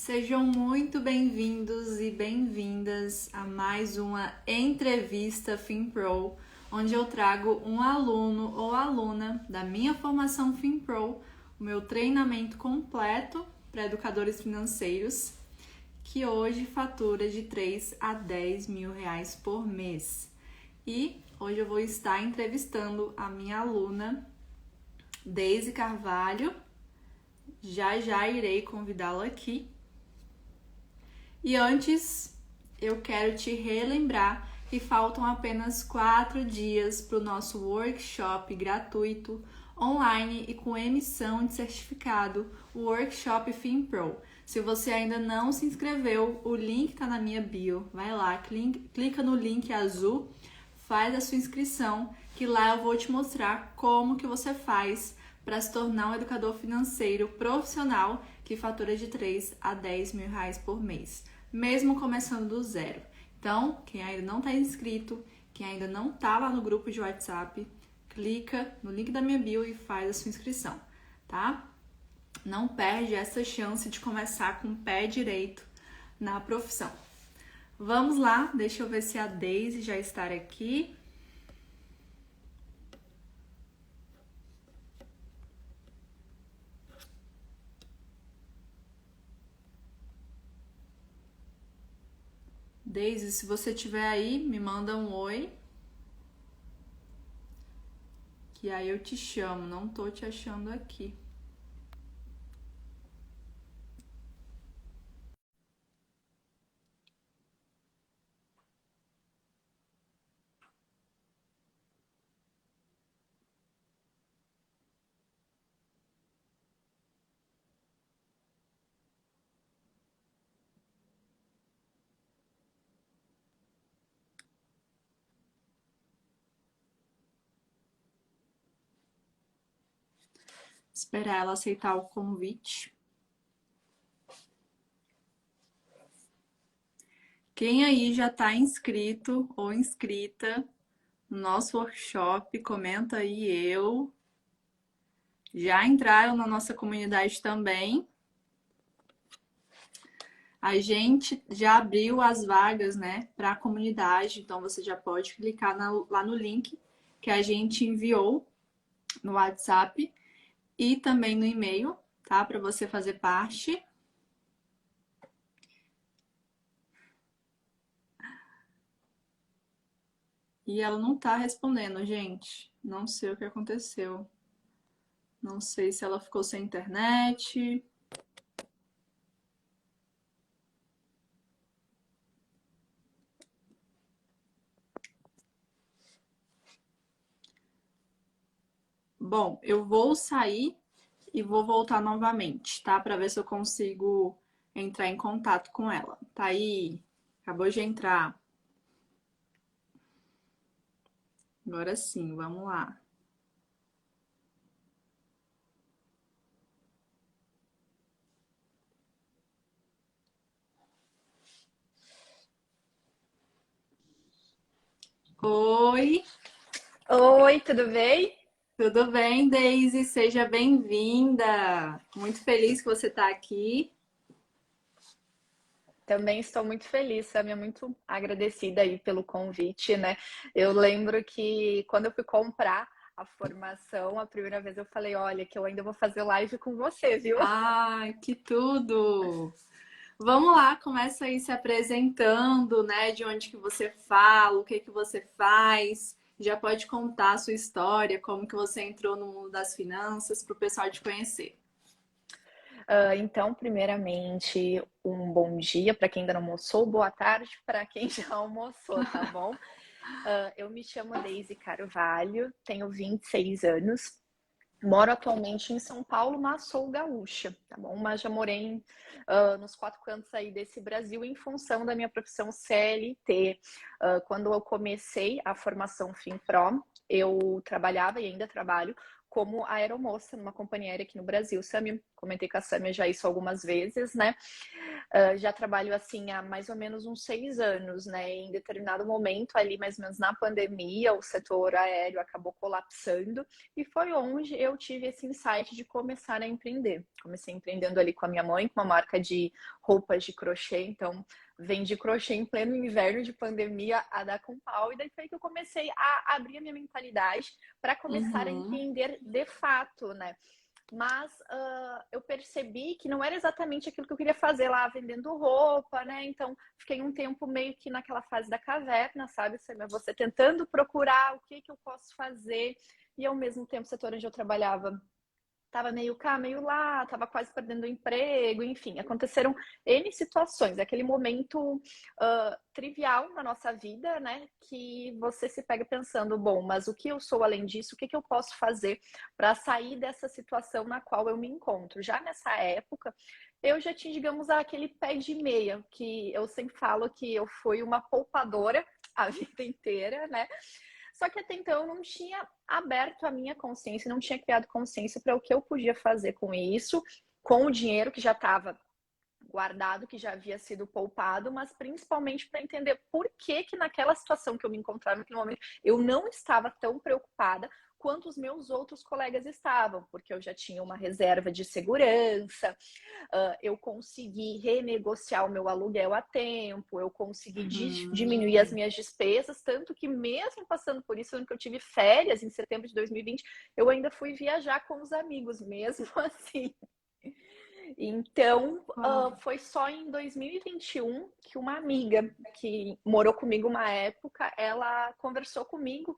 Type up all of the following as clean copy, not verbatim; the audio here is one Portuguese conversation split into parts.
Sejam muito bem-vindos e bem-vindas a mais uma entrevista FinPro, onde eu trago um aluno ou aluna da minha formação FinPro, o meu treinamento completo para educadores financeiros, que hoje fatura de 3 a 10 mil reais por mês. E hoje eu vou estar entrevistando a minha aluna, Deise Carvalho. Já irei convidá-la aqui. E antes, eu quero te relembrar que faltam apenas 4 dias para o nosso workshop gratuito, online e com emissão de certificado, o Workshop FinPro. Se você ainda não se inscreveu, o link está na minha bio. Vai lá, clica no link azul, faz a sua inscrição, que lá eu vou te mostrar como que você faz para se tornar um educador financeiro profissional que fatura de 3 a 10 mil reais por mês, mesmo começando do zero. Então, quem ainda não está inscrito, quem ainda não está lá no grupo de WhatsApp, clica no link da minha bio e faz a sua inscrição, tá? Não perde essa chance de começar com o pé direito na profissão. Vamos lá, deixa eu ver se a Deise já está aqui. Deise, se você estiver aí, me manda um oi. Que aí eu te chamo, não tô te achando aqui. Esperar ela aceitar o convite. Quem aí já está inscrito ou inscrita no nosso workshop, comenta aí eu. Já entraram na nossa comunidade também. A gente já abriu as vagas, né, para a comunidade, então você já pode clicar lá no link que a gente enviou no WhatsApp e também no e-mail, tá? Para você fazer parte. E ela não tá respondendo, gente. Não sei o que aconteceu. Não sei se ela ficou sem internet. Bom, eu vou sair e vou voltar novamente, tá? Para ver se eu consigo entrar em contato com ela. Tá aí? Acabou de entrar. Agora sim, vamos lá. Oi, Oi, tudo bem? tudo bem, Deise? Seja bem-vinda. Muito feliz que você está aqui. Também estou muito feliz, Samia, muito agradecida aí pelo convite, né? Eu lembro que quando eu fui comprar a formação, a primeira vez eu falei, olha, que eu ainda vou fazer live com você, viu? Ai, que tudo! Vamos lá, começa aí se apresentando, né? De onde que você fala, o que que você faz. Já pode contar a sua história, como que você entrou no mundo das finanças, para o pessoal te conhecer. Então, primeiramente, um bom dia para quem ainda não almoçou, boa tarde para quem já almoçou, tá bom? Eu me chamo Deise Carvalho, tenho 26 anos. Moro atualmente em São Paulo, mas sou gaúcha, tá bom? Mas já morei nos 4 cantos aí desse Brasil em função da minha profissão CLT. Quando eu comecei a formação FinPro, eu trabalhava e ainda trabalho como aeromoça numa companhia aérea aqui no Brasil. Samia, comentei com a Samia já isso algumas vezes, né? Já trabalho assim há mais ou menos uns 6 anos, né? Em determinado momento, ali mais ou menos na pandemia, o setor aéreo acabou colapsando e foi onde eu tive esse insight de começar a empreender. Comecei empreendendo ali com a minha mãe, com uma marca de roupas de crochê, então vendi crochê em pleno inverno de pandemia a dar com pau, e daí foi que eu comecei a abrir a minha mentalidade para começar a Uhum. empreender de fato, né? Mas eu percebi que não era exatamente aquilo que eu queria fazer lá vendendo roupa, né? Então fiquei um tempo meio que naquela fase da caverna, sabe? Você tentando procurar o que que eu posso fazer, e ao mesmo tempo o setor onde eu trabalhava tava meio cá, meio lá, tava quase perdendo o emprego, enfim, aconteceram N situações, aquele momento trivial na nossa vida, né? Que você se pega pensando, bom, mas o que eu sou além disso? O que que eu posso fazer para sair dessa situação na qual eu me encontro? Já nessa época, eu já tinha, digamos, aquele pé de meia, que eu sempre falo que eu fui uma poupadora a vida inteira, né? Só que até então eu não tinha aberto a minha consciência, não tinha criado consciência para o que eu podia fazer com isso, com o dinheiro que já estava guardado, que já havia sido poupado, mas principalmente para entender por que que naquela situação que eu me encontrava naquele momento, eu não estava tão preocupada quanto os meus outros colegas estavam, porque eu já tinha uma reserva de segurança, eu consegui renegociar o meu aluguel a tempo, eu consegui diminuir as Hum. minhas despesas, tanto que mesmo passando por isso, ano que eu tive férias em setembro de 2020, eu ainda fui viajar com os amigos, mesmo assim. Então, Uau. foi só em 2021 que uma amiga que morou comigo uma época, ela conversou comigo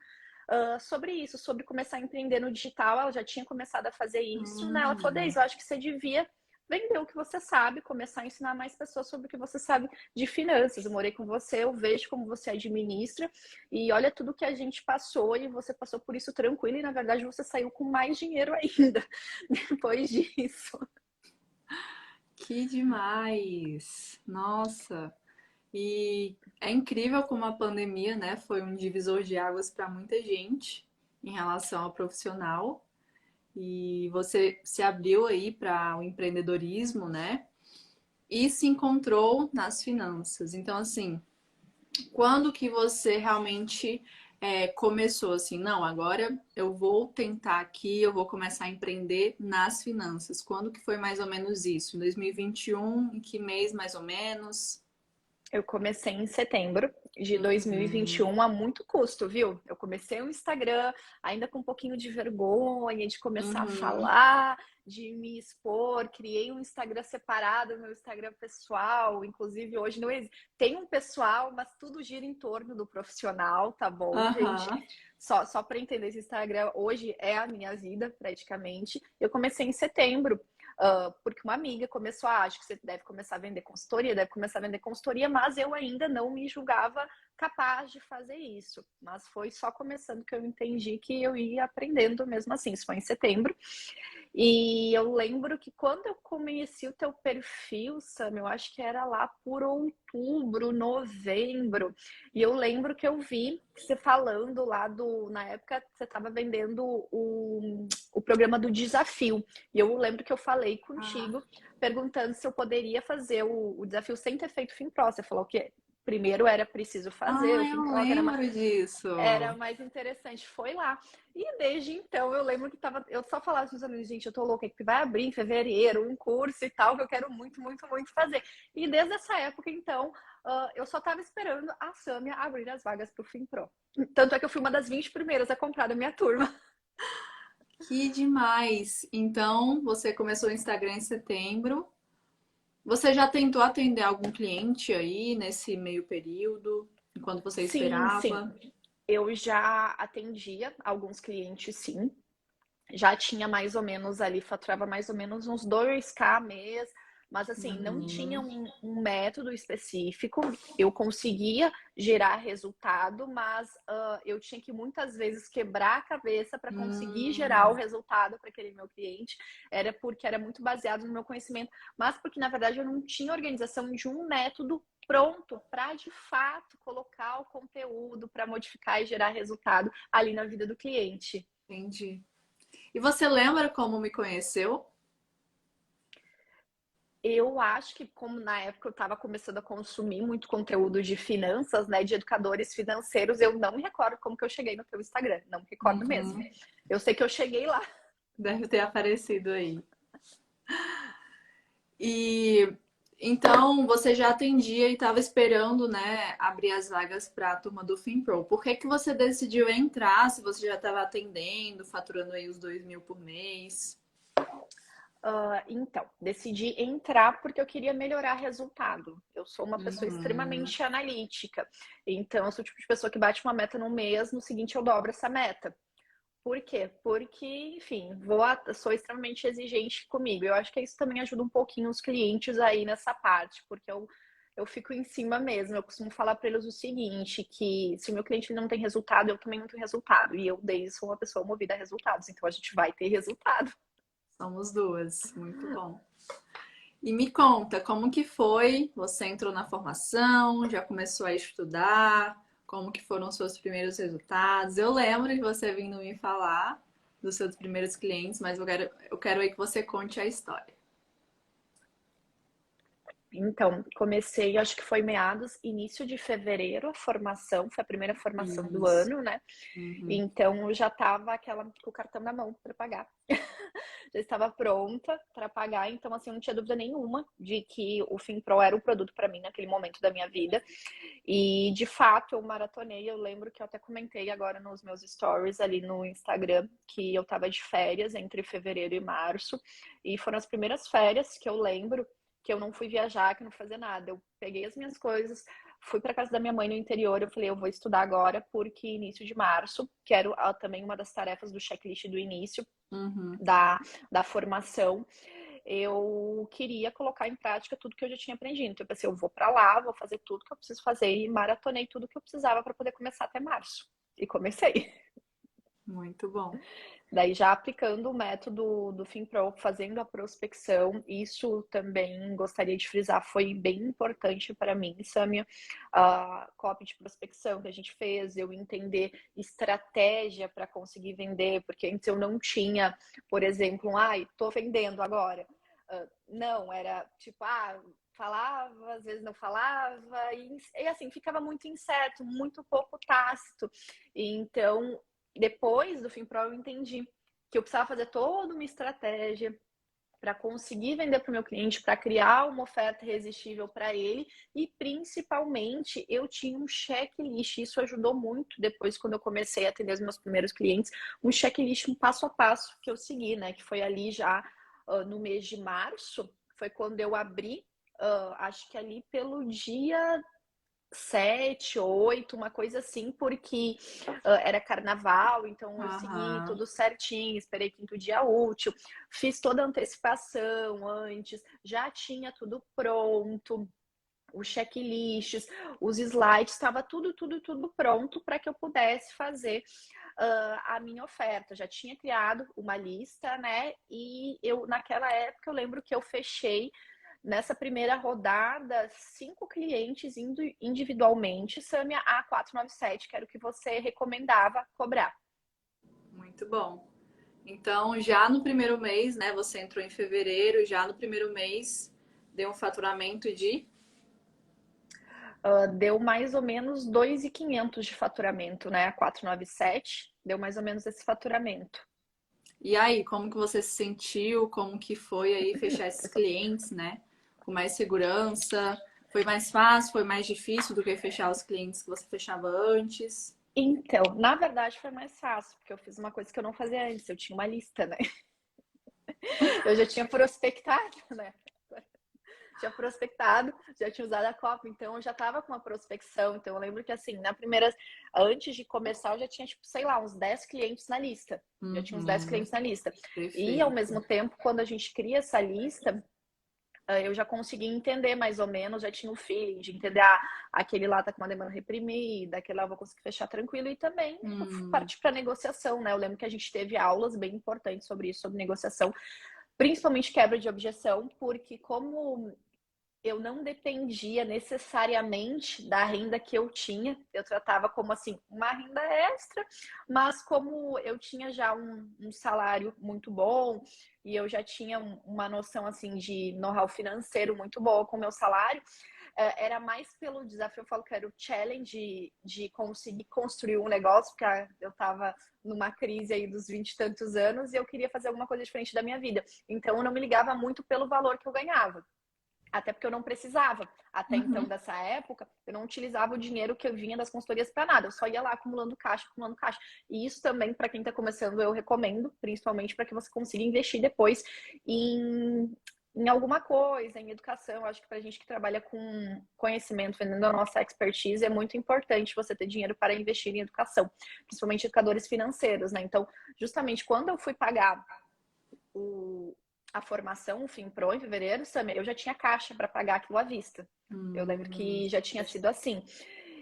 sobre isso, sobre começar a empreender no digital. Ela já tinha começado a fazer isso, né? Ela falou, Deise, Hum. eu acho que você devia vender o que você sabe, começar a ensinar mais pessoas sobre o que você sabe de finanças. Eu morei com você, eu vejo como você administra e olha tudo que a gente passou, e você passou por isso tranquilo, e na verdade você saiu com mais dinheiro ainda depois disso. Que demais! Nossa! E é incrível como a pandemia, né, foi um divisor de águas para muita gente em relação ao profissional. E você se abriu aí para o empreendedorismo, né? E se encontrou nas finanças. Então, assim, quando que você realmente começou assim, não, agora eu vou tentar aqui, eu vou começar a empreender nas finanças. Quando que foi mais ou menos isso? Em 2021, em que mês mais ou menos? Eu comecei em setembro de Uhum, 2021 a muito custo, viu? Eu comecei o Instagram ainda com um pouquinho de vergonha de começar a uhum, falar, de me expor. Criei um Instagram separado, meu Instagram pessoal. Inclusive, hoje não tem um pessoal, mas tudo gira em torno do profissional, tá bom, gente? aham, Só para entender, esse Instagram hoje é a minha vida, praticamente. Eu comecei em setembro. Porque uma amiga começou acho que você deve começar a vender consultoria, deve começar a vender consultoria, mas eu ainda não me julgava capaz de fazer isso. Mas foi só começando que eu entendi que eu ia aprendendo mesmo assim. Isso foi em setembro. E eu lembro que quando eu conheci o teu perfil, Sam, eu acho que era lá por outubro, novembro. E eu lembro que eu vi você falando lá na época você estava vendendo o programa do desafio. E eu lembro que eu falei ah, contigo, perguntando se eu poderia fazer o desafio sem ter feito FinPro. Você falou que primeiro era preciso fazer o eu FinPro, que lembro disso. era mais interessante. Foi lá. E desde então eu lembro que eu só falava com os amigos, gente, eu tô louca, que vai abrir em fevereiro um curso e tal, que eu quero muito, muito, muito fazer. E desde essa época, então, eu só tava esperando a Sâmia abrir as vagas pro FinPro. Tanto é que eu fui uma das 20 primeiras a comprar da minha turma. Que demais! Então, você começou o Instagram em setembro. Você já tentou atender algum cliente aí nesse meio período, enquanto você Sim, sim. esperava? Eu já atendia alguns clientes, sim. Já tinha mais ou menos ali, faturava mais ou menos uns 2K mês, mas assim, não tinha Uhum. um método específico. Eu conseguia gerar resultado, mas eu tinha que muitas vezes quebrar a cabeça para conseguir gerar o Hum, resultado para aquele meu cliente. Era porque era muito baseado no meu conhecimento, mas porque na verdade eu não tinha organização de um método pronto para de fato colocar o conteúdo para modificar e gerar resultado ali na vida do cliente. entendi. E você lembra como me conheceu? Eu acho que como na época eu estava começando a consumir muito conteúdo de finanças, né, de educadores financeiros, eu não me recordo como que eu cheguei no teu Instagram, não me recordo mesmo. Uhum. Eu sei que eu cheguei lá. Deve ter aparecido aí. E então você já atendia e estava esperando, né, abrir as vagas para a turma do FinPro. Por que que você decidiu entrar se você já estava atendendo, faturando aí os 2.000 por mês? Então, decidi entrar porque eu queria melhorar resultado. Eu sou uma pessoa Uhum. extremamente analítica. Então, eu sou o tipo de pessoa que bate uma meta no mês, no seguinte eu dobro essa meta. Por quê? Porque, enfim, sou extremamente exigente comigo. Eu acho que isso também ajuda um pouquinho os clientes aí nessa parte, porque eu fico em cima mesmo. Eu costumo falar para eles o seguinte, que se o meu cliente não tem resultado, eu também não tenho resultado. E eu, desde sou uma pessoa movida a resultados, então a gente vai ter resultado. Somos duas, muito bom. E me conta, como que foi? Você entrou na formação, já começou a estudar? Como que foram os seus primeiros resultados? Eu lembro de você vindo me falar dos seus primeiros clientes, mas eu quero aí que você conte a história. Então, comecei, acho que foi meados, início de fevereiro, a formação, foi a primeira formação do Isso. ano, né? Uhum. Então, eu já estava aquela com o cartão na mão para pagar. Já estava pronta para pagar, então assim, eu não tinha dúvida nenhuma de que o FinPro era o produto para mim naquele momento da minha vida. E de fato, eu maratonei, eu lembro que eu até comentei agora nos meus stories ali no Instagram que eu estava de férias entre fevereiro e março, e foram as primeiras férias que eu lembro que eu não fui viajar, que não fui fazer nada. Eu peguei as minhas coisas, fui para casa da minha mãe no interior, eu falei, eu vou estudar agora, porque início de março, que era também uma das tarefas do checklist do início Uhum. da formação, eu queria colocar em prática tudo que eu já tinha aprendido. Então eu pensei, eu vou para lá, vou fazer tudo que eu preciso fazer e maratonei tudo que eu precisava para poder começar até março. E comecei. Muito bom. Daí já aplicando o método do FinPro, fazendo a prospecção, isso também gostaria de frisar, foi bem importante para mim, Samia, a copy de prospecção que a gente fez, eu entender estratégia para conseguir vender, porque antes eu não tinha, por exemplo, tô vendendo agora. Não, era tipo, falava, às vezes não falava, e assim, ficava muito incerto, muito pouco tácito. Então, depois do FinPro eu entendi que eu precisava fazer toda uma estratégia para conseguir vender para o meu cliente, para criar uma oferta irresistível para ele e principalmente eu tinha um checklist. Isso ajudou muito depois quando eu comecei a atender os meus primeiros clientes, um checklist, um passo a passo que eu segui, né? Que foi ali já no mês de março, foi quando eu abri, acho que ali pelo dia 7, 8, uma coisa assim, porque era carnaval, então eu segui Aham. tudo certinho, esperei quinto dia útil, fiz toda a antecipação antes, já tinha tudo pronto, os checklists, os slides, estava tudo pronto para que eu pudesse fazer a minha oferta. Já tinha criado uma lista, né? E eu, naquela época, eu lembro que eu fechei nessa primeira rodada 5 clientes indo individualmente, Samia, a 497, que era o que você recomendava cobrar. Muito bom. Então, já no primeiro mês, né? Você entrou em fevereiro, já no primeiro mês deu um faturamento de. Deu mais ou menos 2.500 de faturamento, né? A 497 deu mais ou menos esse faturamento. E aí, como que você se sentiu? Como que foi aí fechar esses clientes, né? Com mais segurança? Foi mais fácil? Foi mais difícil do que fechar os clientes que você fechava antes? Então, na verdade foi mais fácil, porque eu fiz uma coisa que eu não fazia antes, eu tinha uma lista, né? Eu já tinha prospectado, né? Tinha prospectado, já tinha usado a copy, então eu já estava com uma prospecção. Então eu lembro que assim, na primeira, antes de começar, eu já tinha, tipo, sei lá, uns 10 clientes na lista. Já tinha uns 10 Uhum, clientes na lista. E ao perfeito. mesmo tempo, quando a gente cria essa lista, eu já consegui entender mais ou menos, já tinha o feeling de entender, aquele lá tá com uma demanda reprimida, aquele lá eu vou conseguir fechar tranquilo e também Hum, partir para negociação, né? Eu lembro que a gente teve aulas bem importantes sobre isso, sobre negociação, principalmente quebra de objeção, porque como eu não dependia necessariamente da renda que eu tinha. Eu tratava como assim, uma renda extra, mas como eu tinha já um salário muito bom e eu já tinha uma noção assim de know-how financeiro muito boa com o meu salário, era mais pelo desafio, eu falo que era o challenge de conseguir construir um negócio, porque eu estava numa crise aí dos 20 e tantos anos e eu queria fazer alguma coisa diferente da minha vida. Então eu não me ligava muito pelo valor que eu ganhava. Até porque eu não precisava. Até então, Uhum. dessa época, eu não utilizava o dinheiro que eu vinha das consultorias para nada. Eu só ia lá acumulando caixa, acumulando caixa. E isso também, para quem está começando, eu recomendo, principalmente para que você consiga investir depois em alguma coisa, em educação. Eu acho que para a gente que trabalha com conhecimento, vendendo a nossa expertise, é muito importante você ter dinheiro para investir em educação, principalmente educadores financeiros, né? Então, justamente quando eu fui pagar a formação, o FinPro, em fevereiro, Samir, eu já tinha caixa para pagar aquilo à vista. Eu lembro que já tinha sido assim.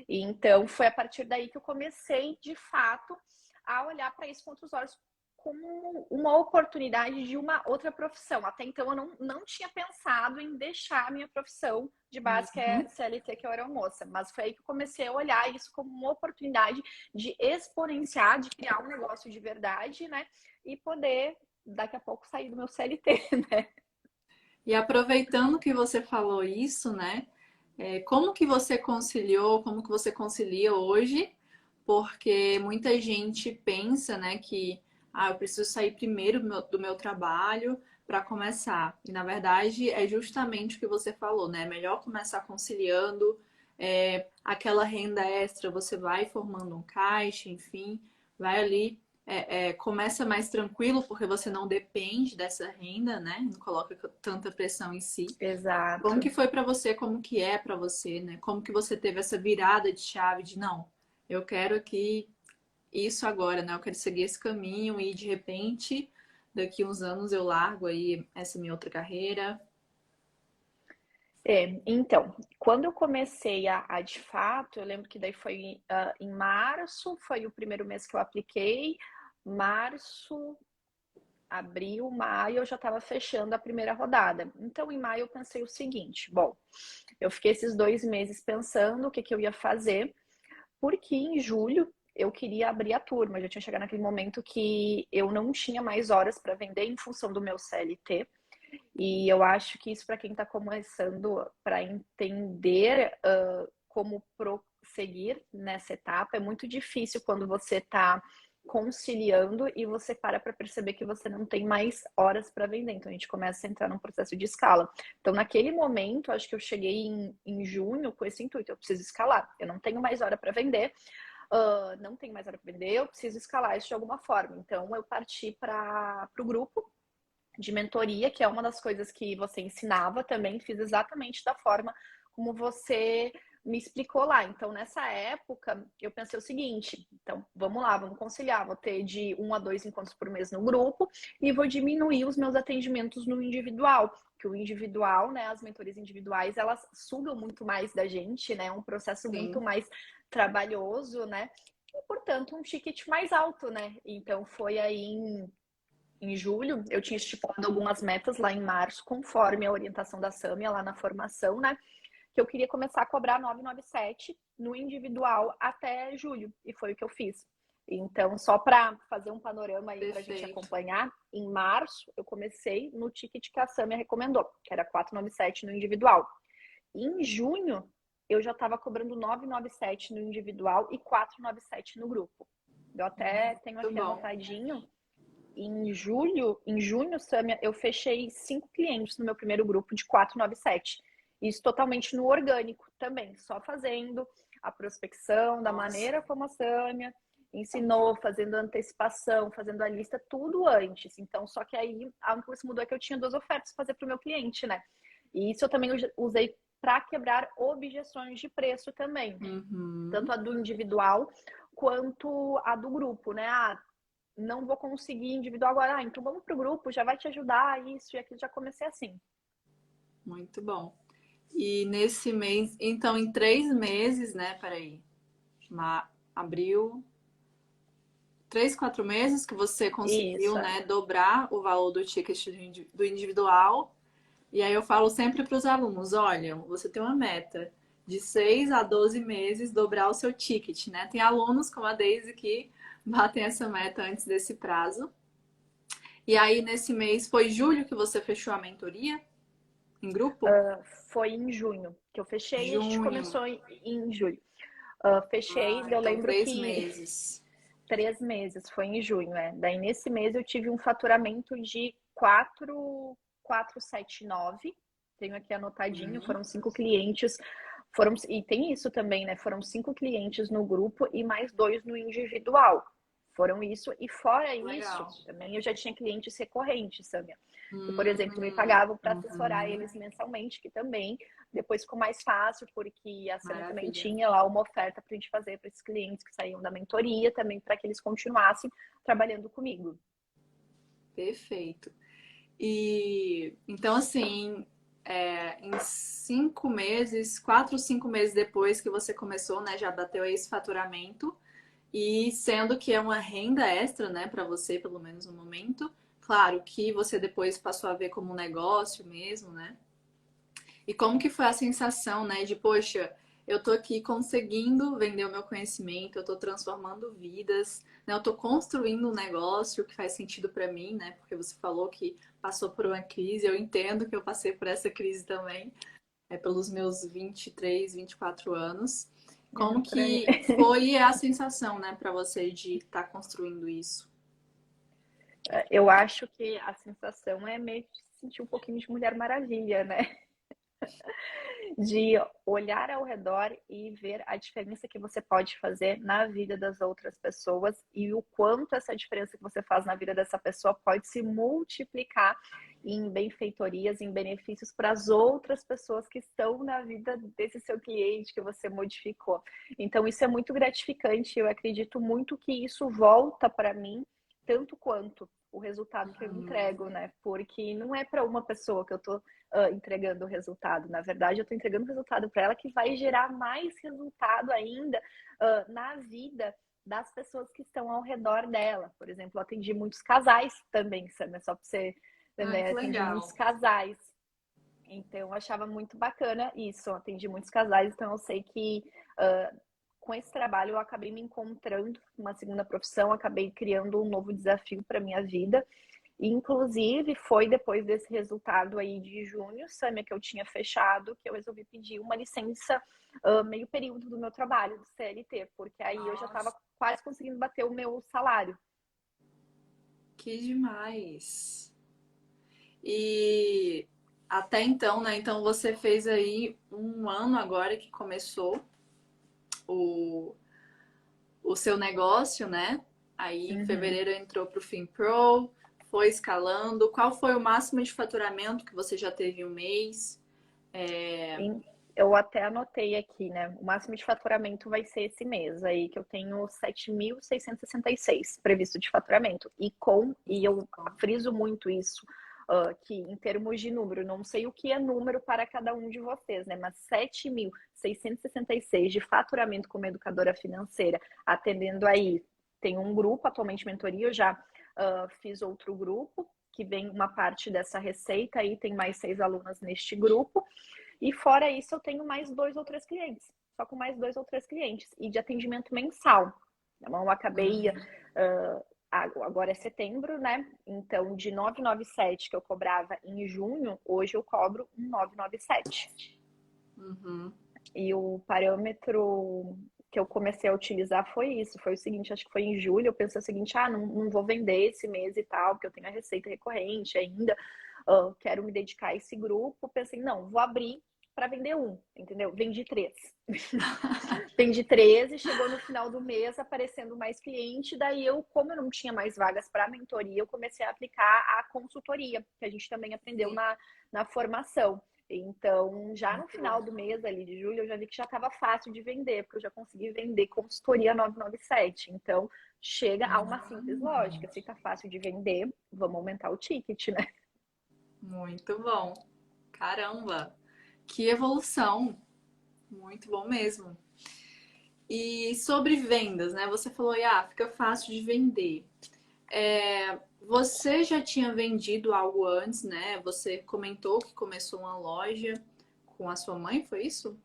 E então, foi a partir daí que eu comecei, de fato, a olhar para isso com outros olhos, como uma oportunidade de uma outra profissão. Até então, eu não tinha pensado em deixar a minha profissão de base, que é Uhum. CLT, que eu era moça. Mas foi aí que eu comecei a olhar isso como uma oportunidade de exponenciar, de criar um negócio de verdade, né? E poder daqui a pouco sair do meu CLT, né? E aproveitando que você falou isso, né? Como que você conciliou, como que você concilia hoje? Porque muita gente pensa, né, que eu preciso sair primeiro do meu trabalho para começar. E na verdade é justamente o que você falou, né? É melhor começar conciliando aquela renda extra, você vai formando um caixa, enfim, vai ali. Começa mais tranquilo porque você não depende dessa renda, né? Não coloca tanta pressão em si. Como Exato. que foi para você? Como que é para você, né? Como que você teve essa virada de chave de não, eu quero aqui isso agora, né? Eu quero seguir esse caminho e de repente, daqui uns anos eu largo aí essa minha outra carreira. Então, quando eu comecei de fato, eu lembro que daí foi em março, foi o primeiro mês que eu apliquei, março, abril, maio, eu já estava fechando a primeira rodada. Então, em maio, eu pensei o seguinte: bom, eu fiquei esses 2 meses pensando o que eu ia fazer, porque em julho eu queria abrir a turma. Eu já tinha chegado naquele momento que eu não tinha mais horas para vender em função do meu CLT. E eu acho que isso, para quem está começando, para entender como prosseguir nessa etapa, é muito difícil quando você está conciliando e você para perceber que você não tem mais horas para vender. Então a gente começa a entrar num processo de escala. Então, naquele momento, acho que eu cheguei em junho com esse intuito: eu preciso escalar, eu não tenho mais hora para vender. Não tenho mais hora para vender, eu preciso escalar isso de alguma forma. Então, eu parti para o grupo de mentoria, que é uma das coisas que você ensinava também, fiz exatamente da forma como você me explicou lá. Então, nessa época, eu pensei o seguinte: então, vamos lá, vamos conciliar. Vou ter de 1 a 2 encontros por mês no grupo e vou diminuir os meus atendimentos no individual. Que o individual, né, as mentorias individuais, elas sugam muito mais da gente, né? É um processo muito Sim. mais trabalhoso, né? E, portanto, um ticket mais alto, né? Então, foi aí em julho, eu tinha estipulado algumas metas lá em março, conforme a orientação da Sâmia lá na formação, né? Que eu queria começar a cobrar 997 no individual até julho, e foi o que eu fiz. Então, só para fazer um panorama aí para a gente Perfeito. acompanhar, em março eu comecei no ticket que a Sâmia recomendou, que era 497 no individual. Em junho, eu já estava cobrando 997 no individual e 497 no grupo. Eu até tenho Muito aqui bom. anotadinho. Em junho, Samia, eu fechei 5 clientes no meu primeiro grupo de 497. Isso totalmente no orgânico também, só fazendo a prospecção da Nossa. maneira como a Samia ensinou, fazendo antecipação, fazendo a lista, tudo antes. Então, só que aí a única coisa que mudou é que eu tinha 2 ofertas para fazer para o meu cliente, né? E isso eu também usei para quebrar objeções de preço também, tanto Uhum. a do individual quanto a do grupo, né? Não vou conseguir individual agora. Então vamos pro grupo, já vai te ajudar, isso e aquilo. Já comecei assim. Muito bom. E nesse mês, então em 3 meses, né? Peraí. Abril, 3, 4 meses que você conseguiu, Isso, né, dobrar o valor do ticket do individual. E aí eu falo sempre para os alunos, olha, você tem uma meta de 6 a 12 meses dobrar o seu ticket, né? Tem alunos como a Daisy que batem essa meta antes desse prazo. E aí, nesse mês, foi julho que você fechou a mentoria em grupo? Foi em junho que eu fechei e a gente Junho. começou em julho. Fechei, Ah, eu então lembro três que meses. 3 meses, foi em junho, é. Daí nesse mês eu tive um faturamento de 4,479. Tenho aqui anotadinho, Uhum. foram 5 clientes. E tem isso também, né? Foram 5 clientes no grupo e mais 2 no individual. Foram isso. E fora isso, Legal. também eu já tinha clientes recorrentes, Samia. Que, por exemplo, me Uhum. pagavam para assessorar eles mensalmente, que também depois ficou mais fácil, porque a Samia também Maravilha. tinha lá uma oferta para a gente fazer para esses clientes que saíam da mentoria, também para que eles continuassem trabalhando comigo. Perfeito. E então, assim, em 5 meses, 4 ou 5 meses depois que você começou, né, já bateu esse faturamento. E sendo que é uma renda extra, né, para você, pelo menos no momento. Claro que você depois passou a ver como um negócio mesmo, né? E como que foi a sensação, né, de, poxa, eu tô aqui conseguindo vender o meu conhecimento, eu tô transformando vidas, né? Eu tô construindo um negócio que faz sentido para mim, né? Porque você falou que passou por uma crise, eu entendo que eu passei por essa crise também, pelos meus 23, 24 anos. É, Como para mim. que foi a sensação, né, para você de estar construindo isso? Eu acho que a sensação é meio de se sentir um pouquinho de Mulher Maravilha, né? De olhar ao redor e ver a diferença que você pode fazer na vida das outras pessoas e o quanto essa diferença que você faz na vida dessa pessoa pode se multiplicar em benfeitorias, em benefícios para as outras pessoas que estão na vida desse seu cliente que você modificou. Então, isso é muito gratificante. Eu acredito muito que isso volta para mim tanto quanto o resultado que eu Uhum. entrego, né? Porque não é para uma pessoa que eu tô entregando o resultado. Na verdade, eu estou entregando o resultado para ela que vai gerar mais resultado ainda na vida das pessoas que estão ao redor dela. Por exemplo, eu atendi muitos casais também, Samia, só para você Ai, entender, que atendi muitos legal. casais. Então, eu achava muito bacana isso. Eu atendi muitos casais, então eu sei que com esse trabalho eu acabei me encontrando uma segunda profissão, acabei criando um novo desafio para minha vida. Inclusive, foi depois desse resultado aí de junho, Samia, que eu tinha fechado, que eu resolvi pedir uma licença meio período do meu trabalho, do CLT, porque aí eu já estava Nossa, quase conseguindo bater o meu salário. que demais. E até então, né? Então você fez aí um ano agora que começou o, o seu negócio, né? Aí em Uhum. fevereiro entrou para o FinPro, foi escalando. Qual foi o máximo de faturamento que você já teve em um mês? É, Eu até anotei aqui, né? O máximo de faturamento vai ser esse mês aí, que eu tenho 7.666 previsto de faturamento. E eu friso muito isso, que em termos de número, não sei o que é número para cada um de vocês, né? Mas 7.666 de faturamento como educadora financeira, atendendo aí. Tem um grupo, atualmente mentoria, eu já fiz outro grupo, que vem uma parte dessa receita aí, tem mais 6 alunas neste grupo. E fora isso, eu tenho mais 2 ou 3 clientes. Só com mais 2 ou 3 clientes. E de atendimento mensal. Então, eu acabei. uhum, Agora é setembro, né? Então, de 997 que eu cobrava em junho, hoje eu cobro um 997. uhum. E o parâmetro que eu comecei a utilizar foi isso. Foi o seguinte, acho que foi em julho, eu pensei o seguinte, não vou vender esse mês e tal, porque eu tenho a receita recorrente ainda, quero me dedicar a esse grupo. Pensei, não, vou abrir para vender um, entendeu? Vendi 3. Vendi 3 e chegou no final do mês aparecendo mais cliente. Daí eu, como eu não tinha mais vagas para mentoria, eu comecei a aplicar a consultoria, que a gente também aprendeu Sim, na formação. Então, já no muito bom. final do mês ali de julho, eu já vi que já estava fácil de vender, porque eu já consegui vender consultoria 997. Então, chega a uma simples lógica. Se tá fácil de vender, vamos aumentar o ticket, né? Muito bom. Caramba, que evolução. Muito bom mesmo. E sobre vendas, né? Você falou, fica fácil de vender. Você já tinha vendido algo antes, né? Você comentou que começou uma loja com a sua mãe, foi isso?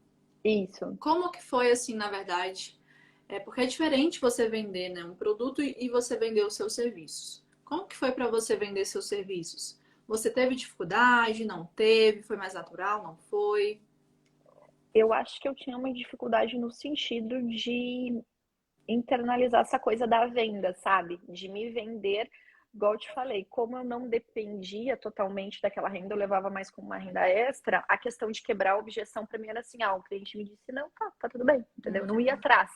Isso. Como que foi assim, na verdade? É porque é diferente você vender, né, um produto e você vender os seus serviços. Como que foi para você vender seus serviços? Você teve dificuldade? Não teve? Foi mais natural? Não foi? Eu acho que eu tinha uma dificuldade no sentido de internalizar essa coisa da venda, sabe? De me vender, igual eu te falei, como eu não dependia totalmente daquela renda, eu levava mais como uma renda extra, a questão de quebrar a objeção pra mim era assim, o cliente me disse, não, tá tudo bem, entendeu? Eu não ia atrás,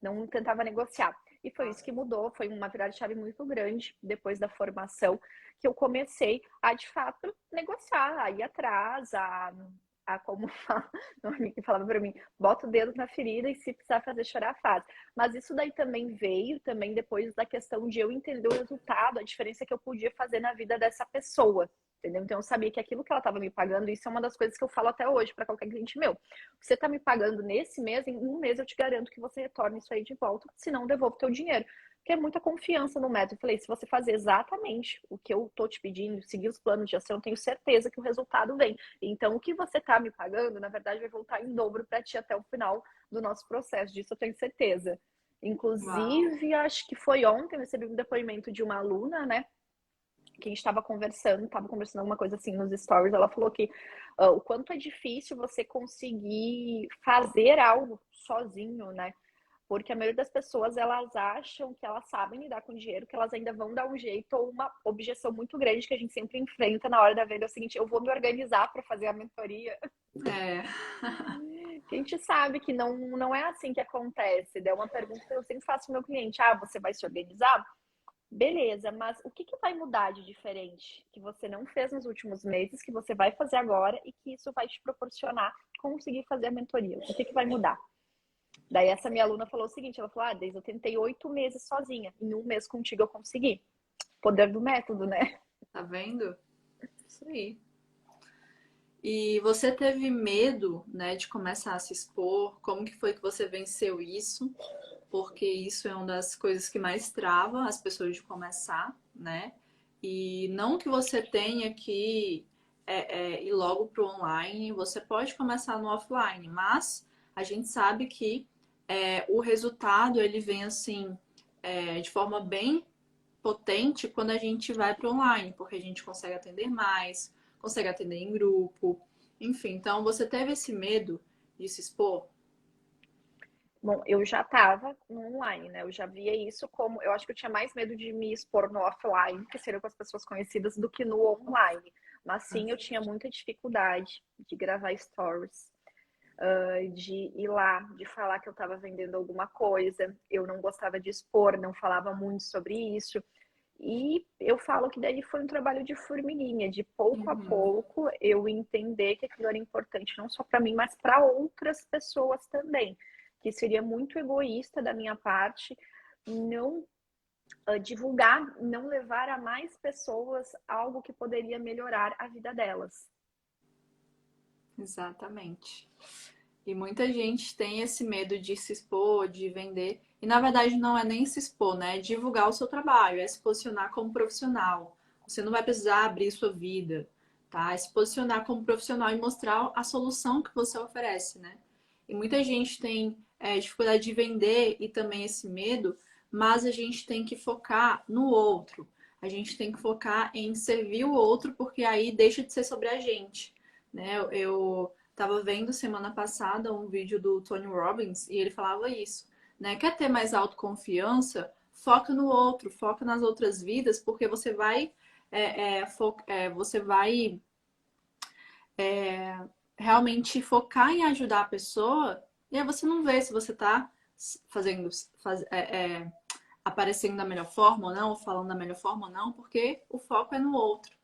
não tentava negociar. E foi isso que mudou, foi uma virada de chave muito grande depois da formação, que eu comecei a, de fato, negociar, a ir atrás, a como meu amigo que falava para mim, bota o dedo na ferida e se precisar fazer chorar, faz. Mas isso daí também veio também depois da questão de eu entender o resultado, a diferença que eu podia fazer na vida dessa pessoa. Entendeu? Então eu sabia que aquilo que ela estava me pagando, isso é uma das coisas que eu falo até hoje para qualquer cliente meu. Você está me pagando nesse mês, em um mês eu te garanto que você retorne isso aí de volta, senão devolvo o teu dinheiro. Porque é muita confiança no método. Eu falei, se você fazer exatamente o que eu tô te pedindo, seguir os planos de ação, eu tenho certeza que o resultado vem. Então, o que você tá me pagando, na verdade, vai voltar em dobro para ti até o final do nosso processo. Disso eu tenho certeza. Uau. Inclusive, acho que foi ontem, eu recebi um depoimento de uma aluna, né? Que a gente estava conversando alguma coisa assim nos stories. Ela falou que o quanto é difícil você conseguir fazer algo sozinho, né? Porque a maioria das pessoas, elas acham que elas sabem lidar com dinheiro, que elas ainda vão dar um jeito, ou uma objeção muito grande que a gente sempre enfrenta na hora da venda é o seguinte, eu vou me organizar para fazer a mentoria. É, A gente sabe que não é assim que acontece. É uma pergunta que eu sempre faço pro meu cliente, você vai se organizar? Beleza, mas o que vai mudar de diferente que você não fez nos últimos meses, que você vai fazer agora e que isso vai te proporcionar conseguir fazer a mentoria? O que vai mudar? Daí essa minha aluna falou o seguinte, ela falou, desde eu tentei 8 meses sozinha, em um mês contigo eu consegui. Poder do método, né? tá vendo? Isso aí. E você teve medo, né, de começar a se expor? Como que foi que você venceu isso? Porque isso é uma das coisas que mais trava as pessoas de começar, né? E não que você tenha que ir logo para o online, você pode começar no offline, mas a gente sabe que o resultado ele vem assim de forma bem potente quando a gente vai para o online, porque a gente consegue atender mais, consegue atender em grupo, enfim. Então, você teve esse medo de se expor? Bom, eu já estava no online, né? Eu já via isso como. Eu acho que eu tinha mais medo de me expor no offline, que seria com as pessoas conhecidas, do que no online. Mas sim, eu tinha muita dificuldade de gravar stories, de ir lá, de falar que eu estava vendendo alguma coisa. Eu não gostava de expor, não falava muito sobre isso. E eu falo que daí foi um trabalho de formiguinha, de pouco a Uhum. pouco eu entender que aquilo era importante não só para mim, mas para outras pessoas também. Que seria muito egoísta da minha parte não divulgar, não levar a mais pessoas algo que poderia melhorar a vida delas. Exatamente. E muita gente tem esse medo de se expor, de vender. E na verdade não é nem se expor, né? É divulgar o seu trabalho, é se posicionar como profissional. Você não vai precisar abrir sua vida, tá? É se posicionar como profissional e mostrar a solução que você oferece, né? E muita gente tem dificuldade de vender e também esse medo, mas a gente tem que focar no outro. A gente tem que focar em servir o outro, porque aí deixa de ser sobre a gente, né? Eu tava vendo semana passada um vídeo do Tony Robbins e ele falava isso, né? Quer ter mais autoconfiança? Foca no outro, foca nas outras vidas, porque você vai realmente focar em ajudar a pessoa e aí você não vê se você tá fazendo, faz, é, é, aparecendo da melhor forma ou não, falando da melhor forma ou não, porque o foco é no outro,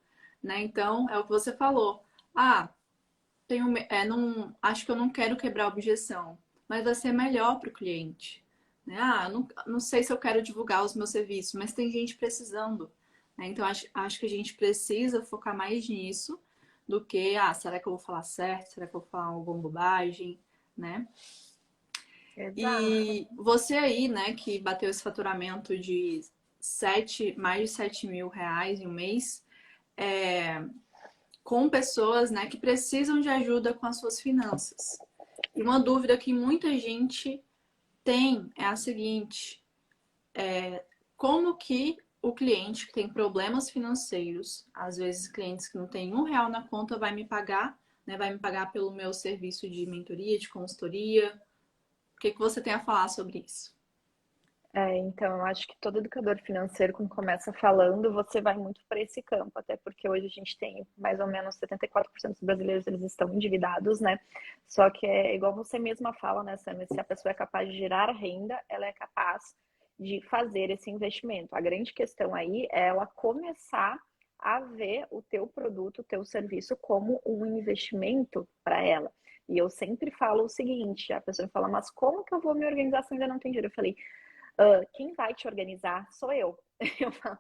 né? Então, é o que você falou. Ah, não, acho que eu não quero quebrar a objeção, mas vai ser melhor para o cliente. Né? Ah, não sei se eu quero divulgar os meus serviços, mas tem gente precisando. Né? Então, acho que a gente precisa focar mais nisso do que, será que eu vou falar certo? Será que eu vou falar alguma bobagem? Né? Exato. E você aí, né, que bateu esse faturamento de mais de 7 mil reais em um mês, é, com pessoas, né, que precisam de ajuda com as suas finanças. E uma dúvida que muita gente tem é a seguinte: como que o cliente que tem problemas financeiros, às vezes clientes que não têm R$ 1 na conta, vai me pagar, né? Vai me pagar pelo meu serviço de mentoria, de consultoria. O que você tem a falar sobre isso? Então, eu acho que todo educador financeiro, quando começa falando, você vai muito para esse campo, até porque hoje a gente tem mais ou menos 74% dos brasileiros, eles estão endividados, né? Só que é igual você mesma fala, né, Samia? Se a pessoa é capaz de gerar renda, ela é capaz de fazer esse investimento. A grande questão aí é ela começar a ver o teu produto, o teu serviço como um investimento para ela. E eu sempre falo o seguinte, a pessoa me fala, mas como que eu vou me organizar se eu ainda não tenho dinheiro? Eu falei, quem vai te organizar sou eu. Eu falo,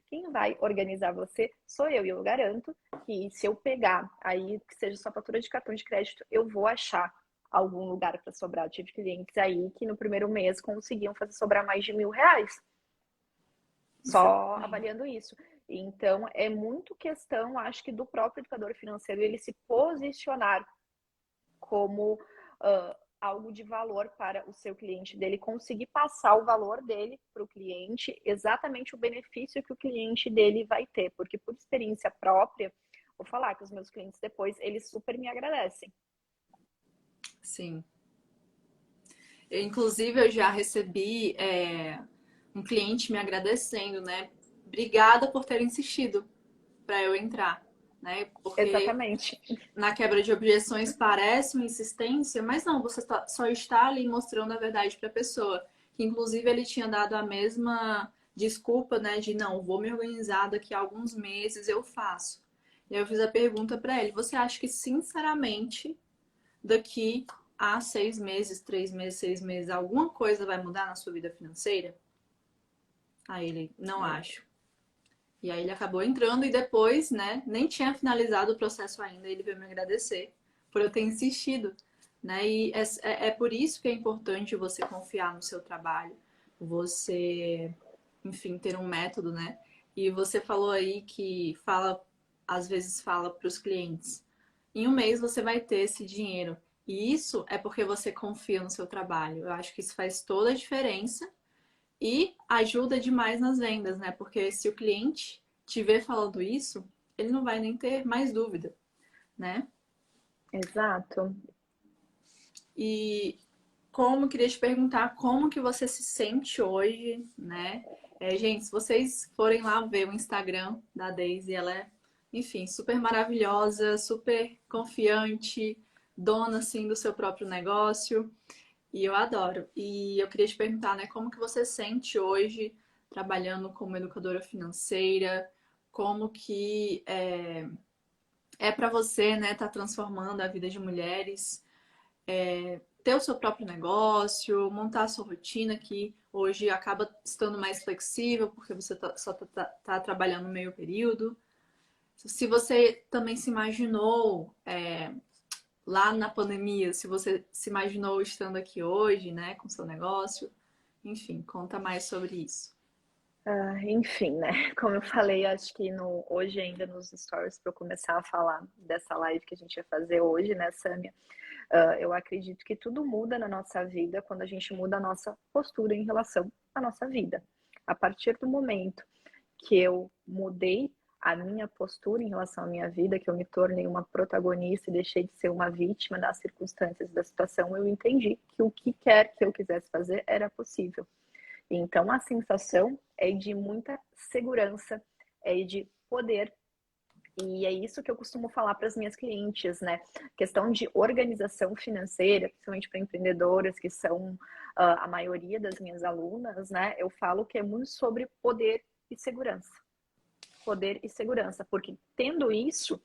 quem vai organizar você sou eu. E eu garanto que se eu pegar aí, que seja sua fatura de cartão de crédito, eu vou achar algum lugar para sobrar. Eu tive clientes aí que no primeiro mês conseguiam fazer sobrar mais de R$ 1.000, só Exatamente. avaliando isso. Então, é muito questão, acho que, do próprio educador financeiro ele se posicionar como algo de valor para o seu cliente, dele conseguir passar o valor dele para o cliente, exatamente o benefício que o cliente dele vai ter, porque por experiência própria, vou falar que os meus clientes depois, eles super me agradecem. Sim. Inclusive, eu já recebi um cliente me agradecendo, né? Obrigada por ter insistido para eu entrar, né? Porque Exatamente. na quebra de objeções parece uma insistência, mas não, você só está ali mostrando a verdade para a pessoa. Que inclusive ele tinha dado a mesma desculpa, né? De não, vou me organizar, daqui a alguns meses eu faço. E aí eu fiz a pergunta para ele: você acha que sinceramente daqui a 6 meses, 3 meses, 6 meses, alguma coisa vai mudar na sua vida financeira? Aí ele, não acho. E aí ele acabou entrando e depois, né, nem tinha finalizado o processo ainda, ele veio me agradecer por eu ter insistido, né? E é por isso que é importante você confiar no seu trabalho, você, enfim, ter um método, né? E você falou aí que fala, às vezes fala para os clientes, em um mês você vai ter esse dinheiro. E isso é porque você confia no seu trabalho. Eu acho que isso faz toda a diferença e ajuda demais nas vendas, né? Porque se o cliente te ver falando isso, ele não vai nem ter mais dúvida, né? Exato. E queria te perguntar como que você se sente hoje, né? Gente, se vocês forem lá ver o Instagram da Daisy, ela é, enfim, super maravilhosa, super confiante, dona, assim, do seu próprio negócio. E eu adoro. E eu queria te perguntar, né, como que você sente hoje trabalhando como educadora financeira? Como que é para você, né, tá transformando a vida de mulheres, ter o seu próprio negócio, montar a sua rotina que hoje acaba estando mais flexível porque você só tá trabalhando meio período. Se você também se imaginou lá na pandemia, se você se imaginou estando aqui hoje, né, com seu negócio, enfim, conta mais sobre isso. Enfim, né? Como eu falei, acho que hoje ainda nos stories para eu começar a falar dessa live que a gente vai fazer hoje, né, Samia? Eu acredito que tudo muda na nossa vida quando a gente muda a nossa postura em relação à nossa vida. A partir do momento que eu mudei a minha postura em relação à minha vida, que eu me tornei uma protagonista e deixei de ser uma vítima das circunstâncias da situação, eu entendi que o que quer que eu quisesse fazer era possível. Então a sensação é de muita segurança, é de poder. E é isso que eu costumo falar para as minhas clientes, né? Questão de organização financeira, principalmente para empreendedoras, que são a maioria das minhas alunas, né? Eu falo que é muito sobre poder e segurança. Poder e segurança, porque tendo isso,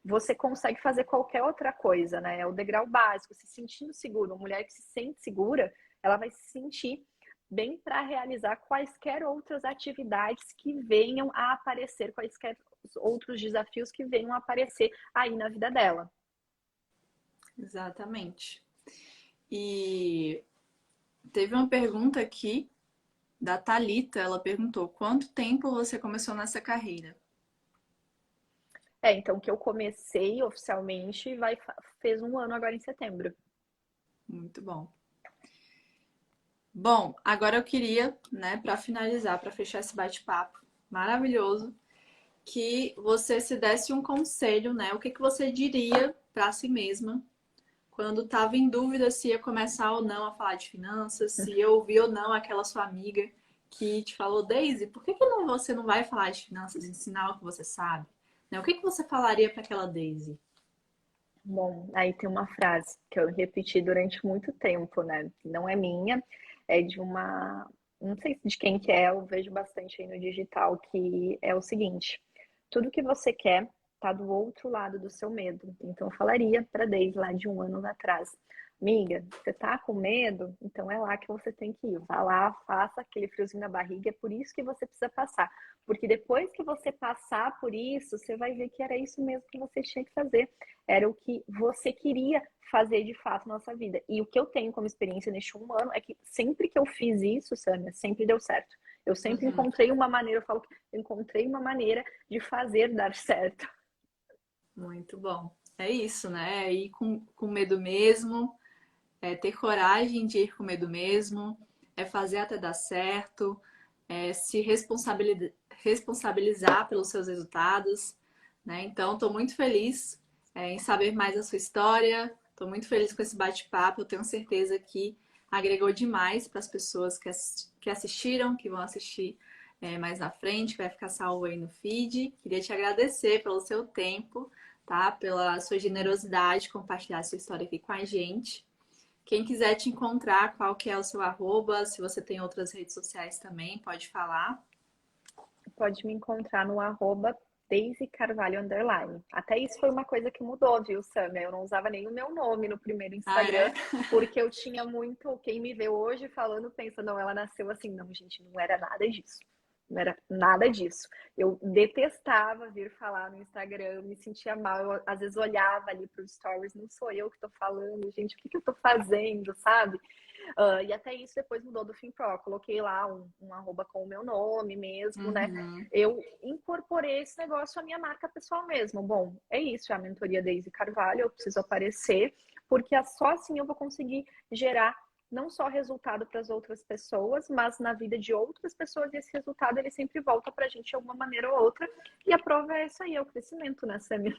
você consegue fazer qualquer outra coisa, né? É o degrau básico, se sentindo seguro. Uma mulher que se sente segura, ela vai se sentir bem para realizar quaisquer outras atividades que venham a aparecer, quaisquer outros desafios que venham a aparecer aí na vida dela. Exatamente. E teve uma pergunta aqui da Thalita, ela perguntou: quanto tempo você começou nessa carreira? Então que eu comecei oficialmente fez um ano agora em setembro. Muito bom. Bom, agora eu queria, né, para finalizar, para fechar esse bate-papo maravilhoso, que você se desse um conselho, né? O que que você diria para si mesma quando estava em dúvida se ia começar ou não a falar de finanças, se ia ouvir ou não aquela sua amiga que te falou: Daisy, por que que você não vai falar de finanças, ensinar o que você sabe? Né? O que que você falaria para aquela Daisy? Bom, aí tem uma frase que eu repeti durante muito tempo, né? Não é minha, é de uma, não sei de quem que é, eu vejo bastante aí no digital, que é o seguinte: tudo que você quer tá do outro lado do seu medo. Então eu falaria para Deise lá de um ano atrás: amiga, você tá com medo? Então é lá que você tem que ir. Vá lá, faça aquele friozinho na barriga, é por isso que você precisa passar. Porque depois que você passar por isso, você vai ver que era isso mesmo que você tinha que fazer. Era o que você queria fazer de fato na nossa vida. E o que eu tenho como experiência neste um ano é que sempre que eu fiz isso, Sâmia, sempre deu certo. Eu sempre Uhum. encontrei uma maneira, eu falo que eu encontrei uma maneira de fazer dar certo. Muito bom. É isso, né? É ir com medo mesmo, é ter coragem de ir com medo mesmo, é fazer até dar certo, é se responsabilizar pelos seus resultados, né? Então, estou muito feliz, em saber mais a sua história, estou muito feliz com esse bate-papo, eu tenho certeza que agregou demais para as pessoas que assistiram, que vão assistir mais na frente, que vai ficar salvo aí no feed. Queria te agradecer pelo seu tempo, tá? Pela sua generosidade de compartilhar a sua história aqui com a gente. Quem quiser te encontrar, qual que é o seu arroba, se você tem outras redes sociais também, pode falar. Pode me encontrar no arroba Daisy Carvalho _. Até isso foi uma coisa que mudou, viu, Samia? Eu não usava nem o meu nome no primeiro Ah, Instagram, é? porque eu tinha muito. Quem me vê hoje falando pensa, não, ela nasceu assim. Não, gente, não era nada disso. Não era nada disso. Eu detestava vir falar no Instagram, eu me sentia mal. Eu, às vezes, olhava ali para os stories, não sou eu que estou falando, gente, o que eu estou fazendo, sabe? E até isso depois mudou do FinPro. Coloquei lá um arroba com o meu nome mesmo, né? Uhum. Eu incorporei esse negócio à minha marca pessoal mesmo. Bom, é isso, é a mentoria Daisy Carvalho, eu preciso aparecer, porque só assim eu vou conseguir gerar não só resultado para as outras pessoas, mas na vida de outras pessoas, e esse resultado ele sempre volta para a gente de alguma maneira ou outra. E a prova é essa aí, é o crescimento, né, Samir?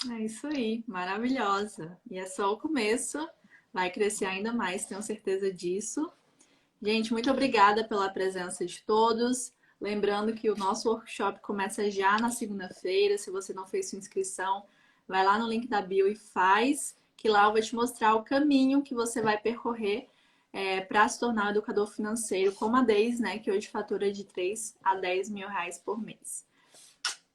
É isso aí, maravilhosa. E é só o começo, vai crescer ainda mais, tenho certeza disso. Gente, muito obrigada pela presença de todos. Lembrando que o nosso workshop começa já na segunda-feira. Se você não fez sua inscrição, vai lá no link da bio e faz, que lá eu vou te mostrar o caminho que você vai percorrer para se tornar um educador financeiro como a Deise, né? Que hoje fatura de 3 a 10 mil reais por mês.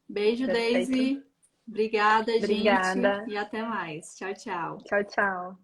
Beijo, Perfeito. Daisy. Obrigada, gente. Obrigada. E até mais. Tchau, tchau. Tchau, tchau.